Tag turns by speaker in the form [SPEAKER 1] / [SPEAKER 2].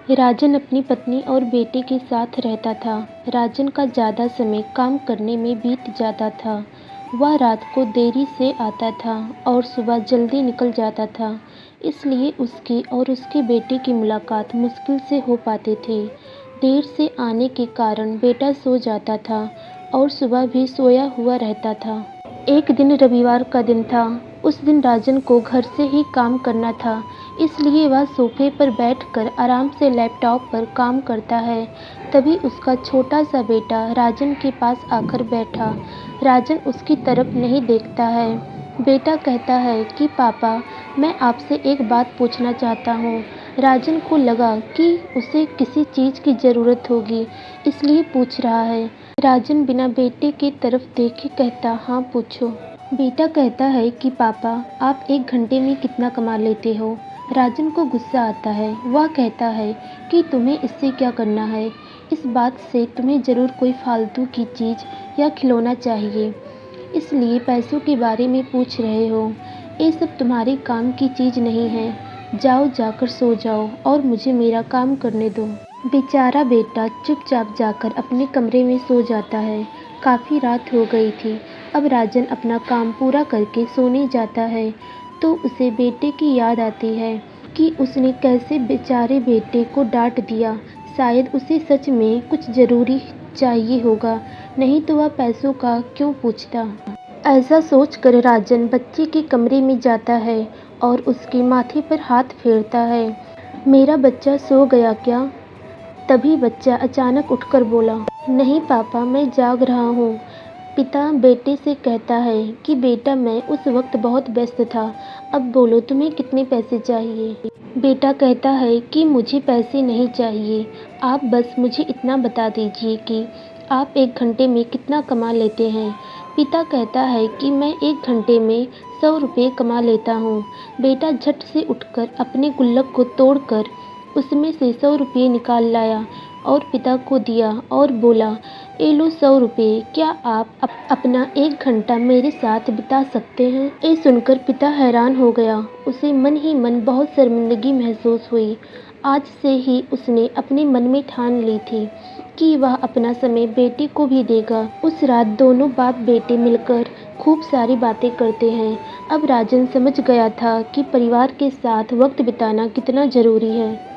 [SPEAKER 1] राजन अपनी पत्नी और बेटे के साथ रहता था। राजन का ज़्यादा समय काम करने में बीत जाता था। वह रात को देरी से आता था और सुबह जल्दी निकल जाता था, इसलिए उसकी और उसके बेटे की मुलाकात मुश्किल से हो पाती थी। देर से आने के कारण बेटा सो जाता था और सुबह भी सोया हुआ रहता था। एक दिन रविवार का दिन था। उस दिन राजन को घर से ही काम करना था, इसलिए वह सोफे पर बैठकर आराम से लैपटॉप पर काम करता है। तभी उसका छोटा सा बेटा राजन के पास आकर बैठा। राजन उसकी तरफ नहीं देखता है। बेटा कहता है कि पापा, मैं आपसे एक बात पूछना चाहता हूँ। राजन को लगा कि उसे किसी चीज़ की ज़रूरत होगी, इसलिए पूछ रहा है। राजन बिना बेटे की तरफ देखे कहता, हाँ पूछो। बेटा कहता है कि पापा, आप 1 घंटे में कितना कमा लेते हो। राजन को गुस्सा आता है। वह कहता है कि तुम्हें इससे क्या करना है। इस बात से तुम्हें ज़रूर कोई फालतू की चीज़ या खिलौना चाहिए, इसलिए पैसों के बारे में पूछ रहे हो। ये सब तुम्हारे काम की चीज़ नहीं है। जाओ, जाकर सो जाओ और मुझे मेरा काम करने दो। बेचारा बेटा चुपचाप जाकर अपने कमरे में सो जाता है। काफ़ी रात हो गई थी। अब राजन अपना काम पूरा करके सोने जाता है तो उसे बेटे की याद आती है कि उसने कैसे बेचारे बेटे को डांट दिया। शायद उसे सच में कुछ ज़रूरी चाहिए होगा, नहीं तो वह पैसों का क्यों पूछता। ऐसा सोचकर राजन बच्चे के कमरे में जाता है और उसके माथे पर हाथ फेरता है। मेरा बच्चा सो गया क्या? तभी बच्चा अचानक उठकर बोला, नहीं पापा, मैं जाग रहा हूँ। पिता बेटे से कहता है कि बेटा, मैं उस वक्त बहुत व्यस्त था। अब बोलो, तुम्हें कितने पैसे चाहिए। बेटा कहता है कि मुझे पैसे नहीं चाहिए, आप बस मुझे इतना बता दीजिए कि आप 1 घंटे में कितना कमा लेते हैं। पिता कहता है कि मैं 1 घंटे में 100 रुपये कमा लेता हूँ। बेटा झट से उठकर अपने गुल्लक को तोड़कर उसमें से 100 रुपये निकाल लाया और पिता को दिया और बोला, ये लो 100 रुपये, क्या आप अपना 1 घंटा मेरे साथ बिता सकते हैं। ये सुनकर पिता हैरान हो गया। उसे मन ही मन बहुत शर्मिंदगी महसूस हुई। आज से ही उसने अपने मन में ठान ली थी कि वह अपना समय बेटे को भी देगा। उस रात दोनों बाप बेटे मिलकर खूब सारी बातें करते हैं। अब राजन समझ गया था कि परिवार के साथ वक्त बिताना कितना ज़रूरी है।